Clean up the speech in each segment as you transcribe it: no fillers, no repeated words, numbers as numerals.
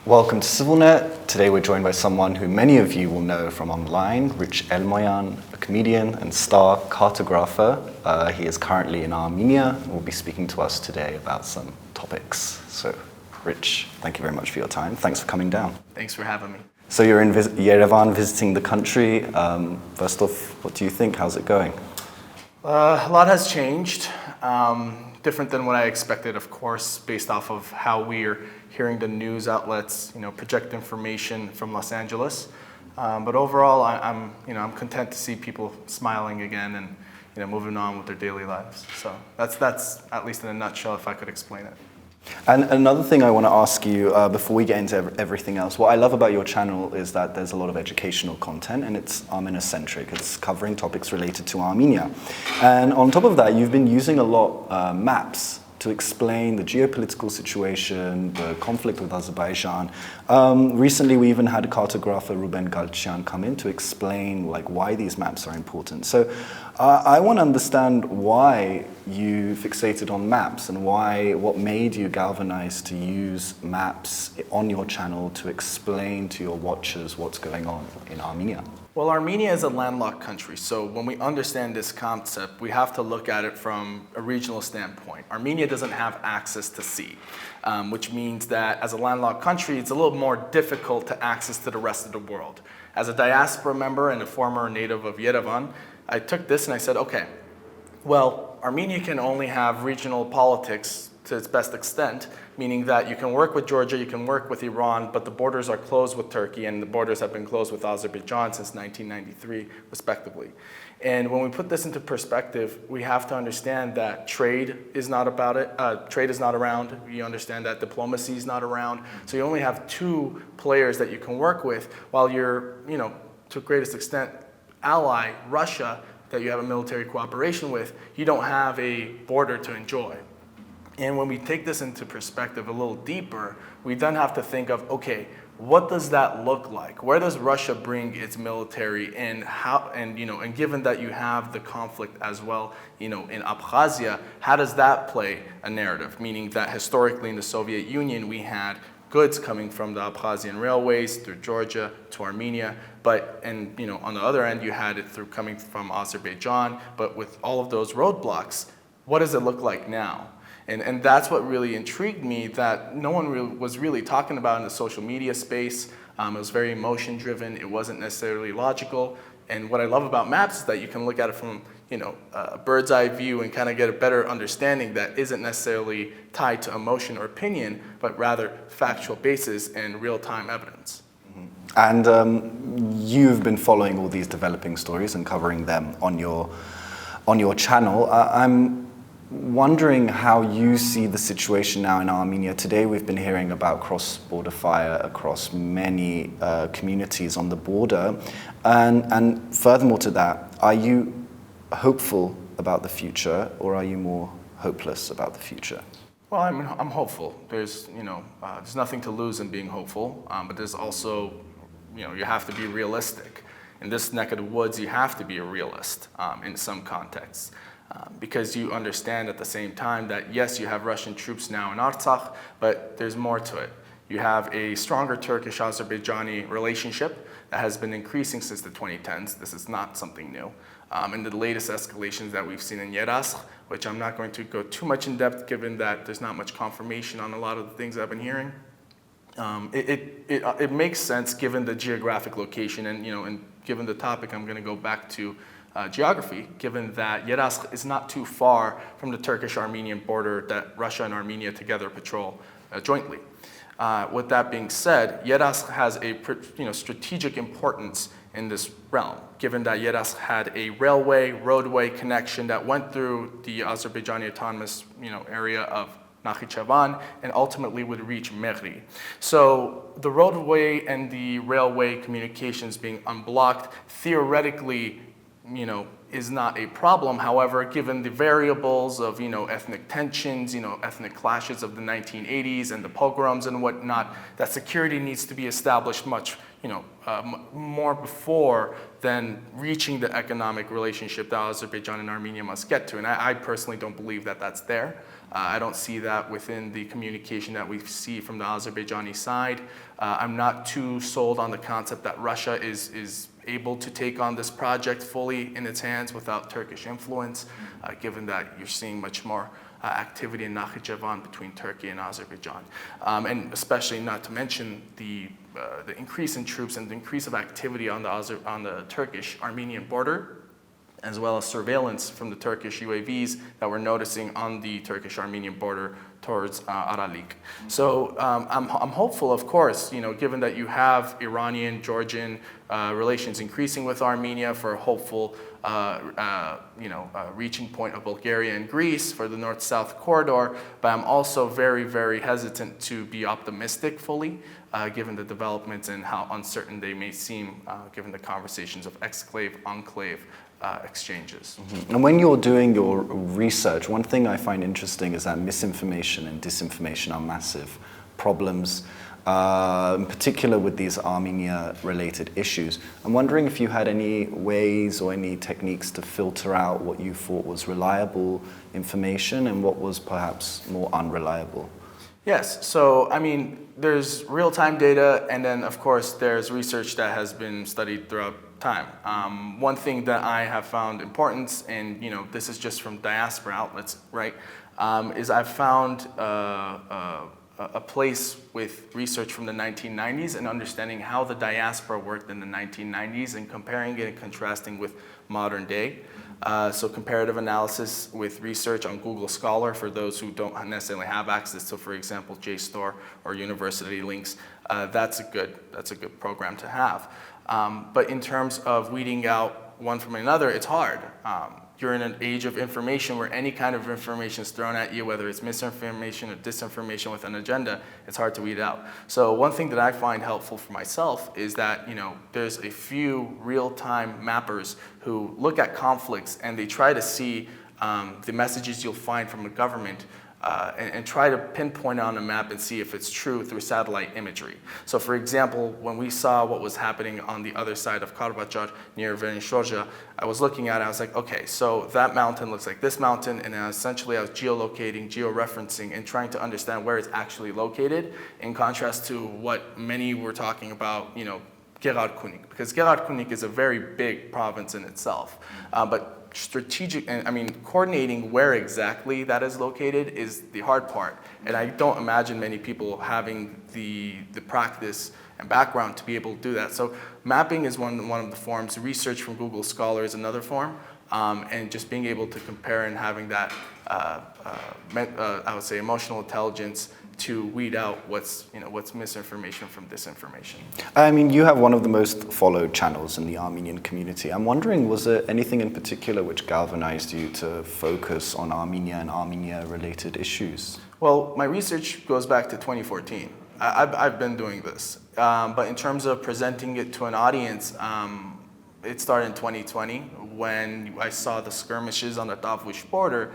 Welcome to CivilNet. Today we're joined by someone who many of you will know from online, Elmoyan, a comedian and star cartographer. He is currently in Armenia and will be speaking to us today about some topics. So, Rich, thank you very much for your time. Thanks for coming down. Thanks for having me. So you're in Yerevan visiting the country. First off, what do you think? How's it going? A lot has changed. Different than what I expected, of course, based off of how we're hearing the news outlets, project information from Los Angeles. But overall, I'm content to see people smiling again and moving on with their daily lives. So that's at least in a nutshell, if I could explain it. And another thing I want to ask you before we get into everything else, what I love about your channel is that there's a lot of educational content and it's Armenian-centric. It's covering topics related to Armenia. And on top of that, you've been using a lot maps to explain the geopolitical situation, the conflict with Azerbaijan. Recently, we even had a cartographer, Ruben Galchian, come in to explain why these maps are important. So I want to understand why you fixated on maps and what made you galvanize to use maps on your channel to explain to your watchers what's going on in Armenia. Well, Armenia is a landlocked country, so when we understand this concept, we have to look at it from a regional standpoint. Armenia doesn't have access to sea, which means that as a landlocked country, it's a little more difficult to access to the rest of the world. As a diaspora member and a former native of Yerevan, I took this and I said, okay, well, Armenia can only have regional politics to its best extent, meaning that you can work with Georgia, you can work with Iran, but the borders are closed with Turkey and the borders have been closed with Azerbaijan since 1993, respectively. And when we put this into perspective, we have to understand that trade is not around. You understand that diplomacy is not around. So you only have two players that you can work with while you're, to the greatest extent, ally, Russia, that you have a military cooperation with, you don't have a border to enjoy. And when we take this into perspective a little deeper, we then have to think of, okay, what does that look like? Where does Russia bring its military in? And given that you have the conflict as well, in Abkhazia, how does that play a narrative? Meaning that historically in the Soviet Union, we had goods coming from the Abkhazian railways through Georgia to Armenia, on the other end, you had it coming from Azerbaijan, but with all of those roadblocks, what does it look like now? And that's what really intrigued me, that no one was really talking about in the social media space. It was very emotion driven. It wasn't necessarily logical. And what I love about maps is that you can look at it from a bird's eye view and kind of get a better understanding that isn't necessarily tied to emotion or opinion, but rather factual basis and real-time evidence. And you've been following all these developing stories and covering them on your channel. I'm wondering how you see the situation now in Armenia. Today we've been hearing about cross-border fire across many communities on the border. And furthermore to that, are you hopeful about the future or are you more hopeless about the future? Well, I'm hopeful. There's nothing to lose in being hopeful, but there's also, you have to be realistic. In this neck of the woods, you have to be a realist in some contexts. Because you understand at the same time that yes, you have Russian troops now in Artsakh, but there's more to it. You have a stronger Turkish-Azerbaijani relationship that has been increasing since the 2010s. This is not something new. And the latest escalations that we've seen in Yerevan, which I'm not going to go too much in depth given that there's not much confirmation on a lot of the things I've been hearing. It makes sense given the geographic location and given the topic, I'm going to go back to geography, given that Yerevan is not too far from the Turkish-Armenian border that Russia and Armenia together patrol jointly. With that being said, Yerevan has a strategic importance in this realm, given that Yerevan had a roadway connection that went through the Azerbaijani autonomous area of Nakhichevan and ultimately would reach Mehri. So the roadway and the railway communications being unblocked theoretically is not a problem. However, given the variables of, ethnic tensions, ethnic clashes of the 1980s and the pogroms and whatnot, that security needs to be established much, more before than reaching the economic relationship that Azerbaijan and Armenia must get to. And I personally don't believe that that's there. I don't see that within the communication that we see from the Azerbaijani side. I'm not too sold on the concept that Russia is able to take on this project fully in its hands without Turkish influence, given that you're seeing much more activity in Nakhichevan between Turkey and Azerbaijan. And especially not to mention the increase in troops and the increase of activity on the Turkish-Armenian border, as well as surveillance from the Turkish UAVs that we're noticing on the Turkish-Armenian border towards Aralik. So I'm hopeful, of course, given that you have Iranian-Georgian relations increasing with Armenia for a hopeful reaching point of Bulgaria and Greece for the north-south corridor, but I'm also very, very hesitant to be optimistic fully, given the developments and how uncertain they may seem, given the conversations of exclave-enclave exchanges. Mm-hmm. And when you're doing your research, one thing I find interesting is that misinformation and disinformation are massive problems, in particular with these Armenia-related issues. I'm wondering if you had any ways or any techniques to filter out what you thought was reliable information and what was perhaps more unreliable. Yes, so there's real-time data, and then of course there's research that has been studied throughout time. One thing that I have found important, and this is just from diaspora outlets, right, is I've found a place with research from the 1990s and understanding how the diaspora worked in the 1990s and comparing it and contrasting with modern day. So comparative analysis with research on Google Scholar for those who don't necessarily have access to, for example, JSTOR or university links. That's a good program to have. But in terms of weeding out one from another, it's hard. You're in an age of information where any kind of information is thrown at you, whether it's misinformation or disinformation with an agenda, it's hard to weed out. So one thing that I find helpful for myself is that there's a few real-time mappers who look at conflicts and they try to see the messages you'll find from a government and try to pinpoint on a map and see if it's true through satellite imagery. So for example, when we saw what was happening on the other side of Karbachar near Verenshorja, I was looking at it, I was like, okay, so that mountain looks like this mountain, and essentially I was geolocating, georeferencing, and trying to understand where it's actually located, in contrast to what many were talking about, Gerard Kunik, because Gerard Kunik is a very big province in itself, but coordinating where exactly that is located is the hard part. And I don't imagine many people having the practice and background to be able to do that. So mapping is one of the forms. Research from Google Scholar is another form. And just being able to compare and having that, I would say, emotional intelligence to weed out what's misinformation from disinformation. You have one of the most followed channels in the Armenian community. I'm wondering, was there anything in particular which galvanized you to focus on Armenia and Armenia-related issues? Well, my research goes back to 2014. I've been doing this. But in terms of presenting it to an audience, it started in 2020 when I saw the skirmishes on the Tavush border,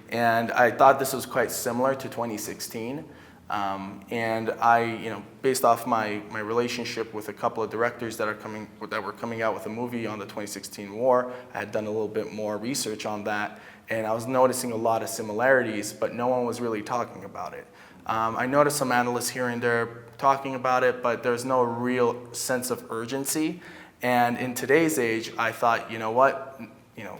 and I thought this was quite similar to 2016. And I, based off my relationship with a couple of directors that were coming out with a movie on the 2016 war, I had done a little bit more research on that, and I was noticing a lot of similarities, but no one was really talking about it. I noticed some analysts here and there talking about it, but there's no real sense of urgency. And in today's age, I thought,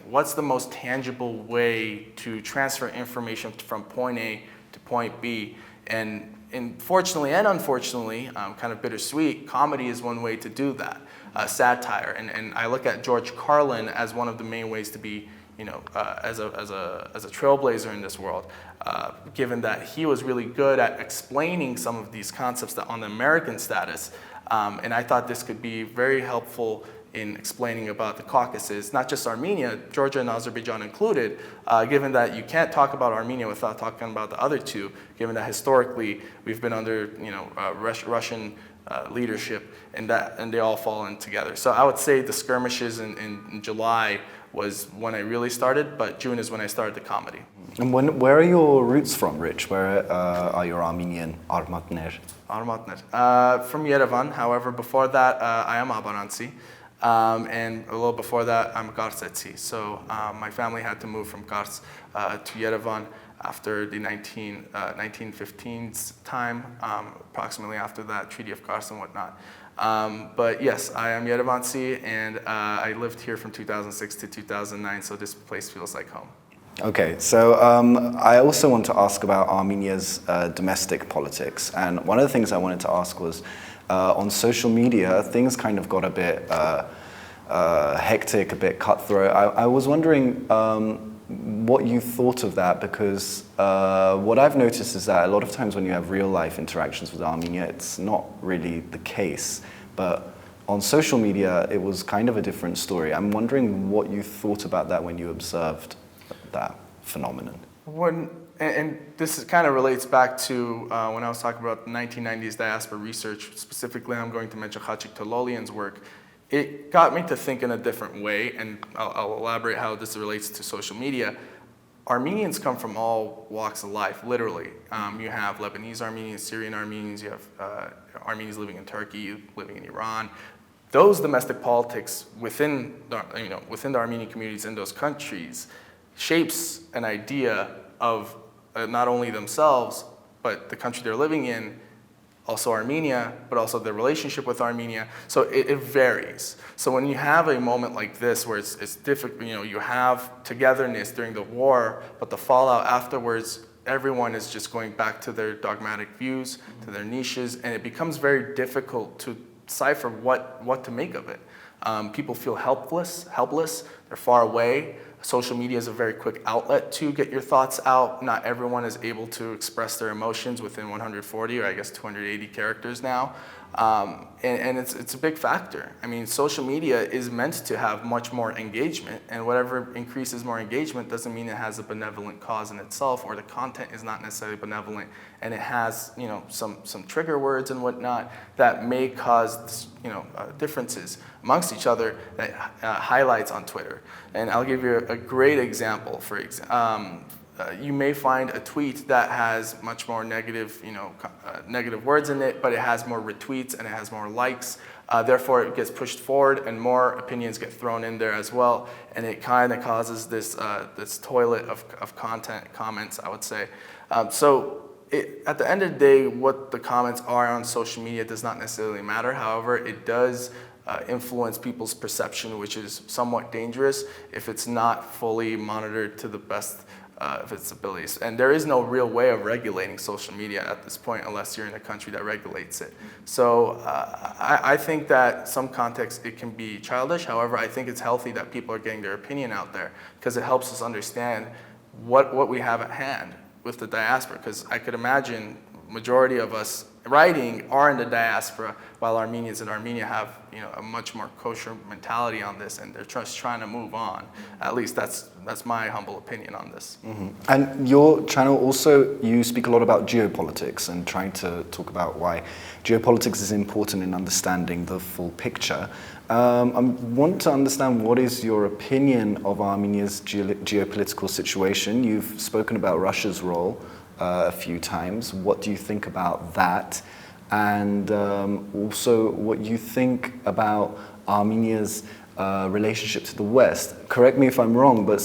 what's the most tangible way to transfer information from point A to point B? And fortunately and unfortunately, kind of bittersweet, comedy is one way to do that, satire. And I look at George Carlin as one of the main ways to be, as a trailblazer in this world, given that he was really good at explaining some of these concepts that on the American status. And I thought this could be very helpful in explaining about the Caucasus, not just Armenia, Georgia and Azerbaijan included, given that you can't talk about Armenia without talking about the other two, given that historically we've been under Russian leadership, and they all fall in together. So I would say the skirmishes in July was when I really started, but June is when I started the comedy. And where are your roots from, Rich? Where are your Armenian Armatner? From Yerevan. However, before that, I am Abaransi. And a little before that, I'm Karsetsi. So my family had to move from Kars to Yerevan after the 1915s time, approximately after that Treaty of Kars and whatnot. But yes, I am Yerevansi, and I lived here from 2006 to 2009, so this place feels like home. Okay, so I also want to ask about Armenia's domestic politics. And one of the things I wanted to ask was, on social media, things kind of got a bit hectic, a bit cutthroat. I was wondering what you thought of that, because what I've noticed is that a lot of times when you have real life interactions with Armenia, it's not really the case. But on social media, it was kind of a different story. I'm wondering what you thought about that when you observed that phenomenon. And this kind of relates back to when I was talking about the 1990s diaspora research. Specifically, I'm going to mention Khachik Tololian's work. It got me to think in a different way, and I'll elaborate how this relates to social media. Armenians come from all walks of life, literally. You have Lebanese Armenians, Syrian Armenians, you have Armenians living in Turkey, living in Iran. Those domestic politics within the Armenian communities in those countries shapes an idea of not only themselves, but the country they're living in, also Armenia, but also their relationship with Armenia. So it varies. So when you have a moment like this where it's difficult, you have togetherness during the war, but the fallout afterwards, everyone is just going back to their dogmatic views, to their niches, and it becomes very difficult to decipher what to make of it. People feel helpless, they're far away. Social media is a very quick outlet to get your thoughts out. Not everyone is able to express their emotions within 140 or I guess 280 characters now. And it's a big factor. I mean, social media is meant to have much more engagement, and whatever increases more engagement doesn't mean it has a benevolent cause in itself, or the content is not necessarily benevolent, and it has some trigger words and whatnot that may cause differences amongst each other that highlights on Twitter. And I'll give you a great example. For example, you may find a tweet that has much more negative, negative words in it, but it has more retweets and it has more likes. Therefore, it gets pushed forward, and more opinions get thrown in there as well, and it kind of causes this toilet of content, comments, I would say. So at the end of the day, what the comments are on social media does not necessarily matter. However, it does influence people's perception, which is somewhat dangerous if it's not fully monitored to the best of its abilities. And there is no real way of regulating social media at this point unless you're in a country that regulates it. So I think that some context it can be childish. However, I think it's healthy that people are getting their opinion out there, because it helps us understand what we have at hand with the diaspora. Because I could imagine majority of us writing are in the diaspora, while Armenians in Armenia have a much more kosher mentality on this, and they're just trying to move on. At least that's my humble opinion on this. Mm-hmm. And your channel also, you speak a lot about geopolitics and trying to talk about why geopolitics is important in understanding the full picture. I want to understand, what is your opinion of Armenia's geopolitical situation? You've spoken about Russia's role a few times. What do you think about that? And also what you think about Armenia's relationship to the West. Correct me if I'm wrong, but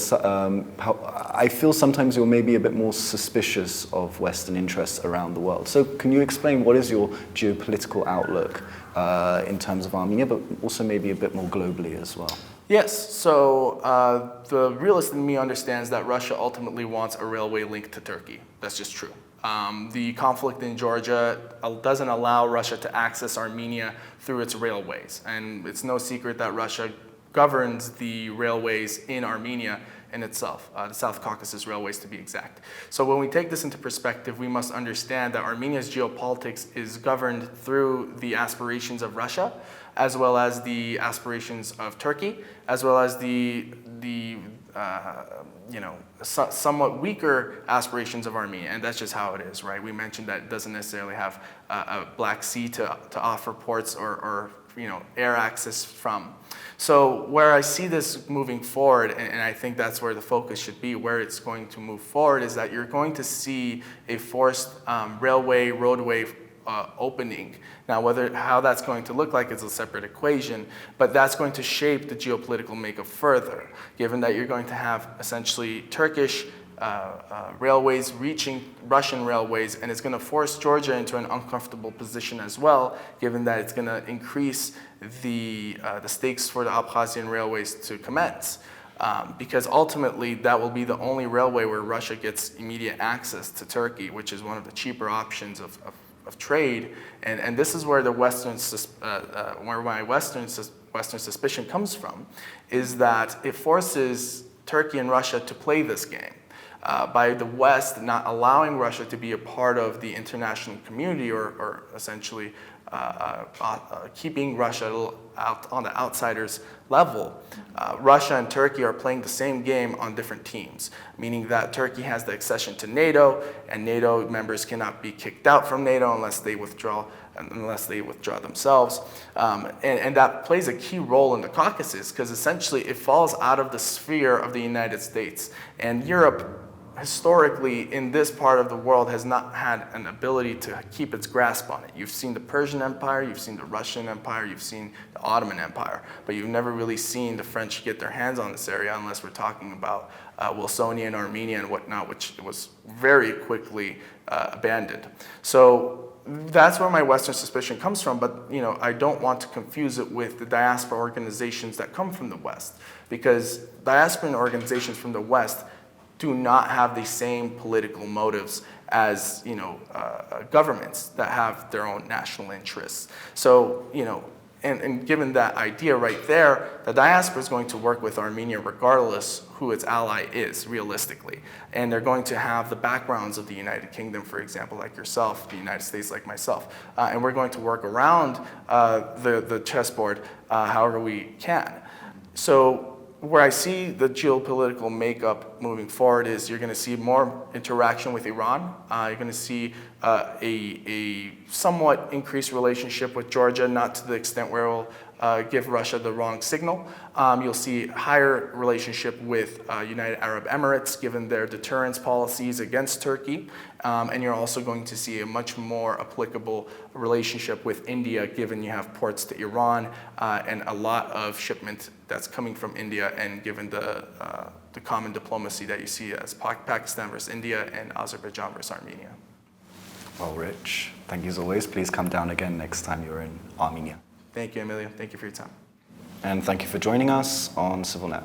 I feel sometimes you're maybe a bit more suspicious of Western interests around the world. So can you explain what is your geopolitical outlook in terms of Armenia, but also maybe a bit more globally as well? Yes, so the realist in me understands that Russia ultimately wants a railway link to Turkey. That's just true. The conflict in Georgia doesn't allow Russia to access Armenia through its railways. And it's no secret that Russia governs the railways in Armenia in itself, the South Caucasus Railways to be exact. So when we take this into perspective, we must understand that Armenia's geopolitics is governed through the aspirations of Russia, as well as the aspirations of Turkey, as well as the somewhat weaker aspirations of Armenia, and that's just how it is, right? We mentioned that it doesn't necessarily have a Black Sea to offer ports or air access from. So where I see this moving forward, and I think that's where the focus should be, where it's going to move forward, is that you're going to see a forced roadway opening. Now, how that's going to look like is a separate equation, but that's going to shape the geopolitical makeup further, given that you're going to have essentially Turkish railways reaching Russian railways, and it's going to force Georgia into an uncomfortable position as well, given that it's going to increase the stakes for the Abkhazian railways to commence. Because ultimately that will be the only railway where Russia gets immediate access to Turkey, which is one of the cheaper options of trade, and this is where the where my Western suspicion comes from, is that it forces Turkey and Russia to play this game. By the West not allowing Russia to be a part of the international community, or essentially keeping Russia out on the outsiders level. Russia and Turkey are playing the same game on different teams, meaning that Turkey has the accession to NATO, and NATO members cannot be kicked out from NATO unless they withdraw themselves. And that plays a key role in the Caucasus, because essentially it falls out of the sphere of the United States. And Europe, historically, in this part of the world, has not had an ability to keep its grasp on it. You've seen the Persian Empire, you've seen the Russian Empire, you've seen the Ottoman Empire, but you've never really seen the French get their hands on this area, unless we're talking about Wilsonia and Armenia and whatnot, which was very quickly abandoned. So that's where my Western suspicion comes from, but I don't want to confuse it with the diaspora organizations that come from the West, because diaspora organizations from the West do not have the same political motives as governments that have their own national interests. So and given that idea right there, the diaspora is going to work with Armenia regardless who its ally is, realistically. And they're going to have the backgrounds of the United Kingdom, for example, like yourself, the United States like myself. And we're going to work around the chessboard however we can. So where I see the geopolitical makeup moving forward is you're going to see more interaction with Iran. You're going to see a somewhat increased relationship with Georgia, not to the extent where it will give Russia the wrong signal. You'll see higher relationship with United Arab Emirates, given their deterrence policies against Turkey. And you're also going to see a much more applicable relationship with India, given you have ports to Iran and a lot of shipment that's coming from India, and given the common diplomacy that you see as Pakistan versus India and Azerbaijan versus Armenia. Well, Rich, thank you as always. Please come down again next time you're in Armenia. Thank you, Emilio. Thank you for your time. And thank you for joining us on CivilNet.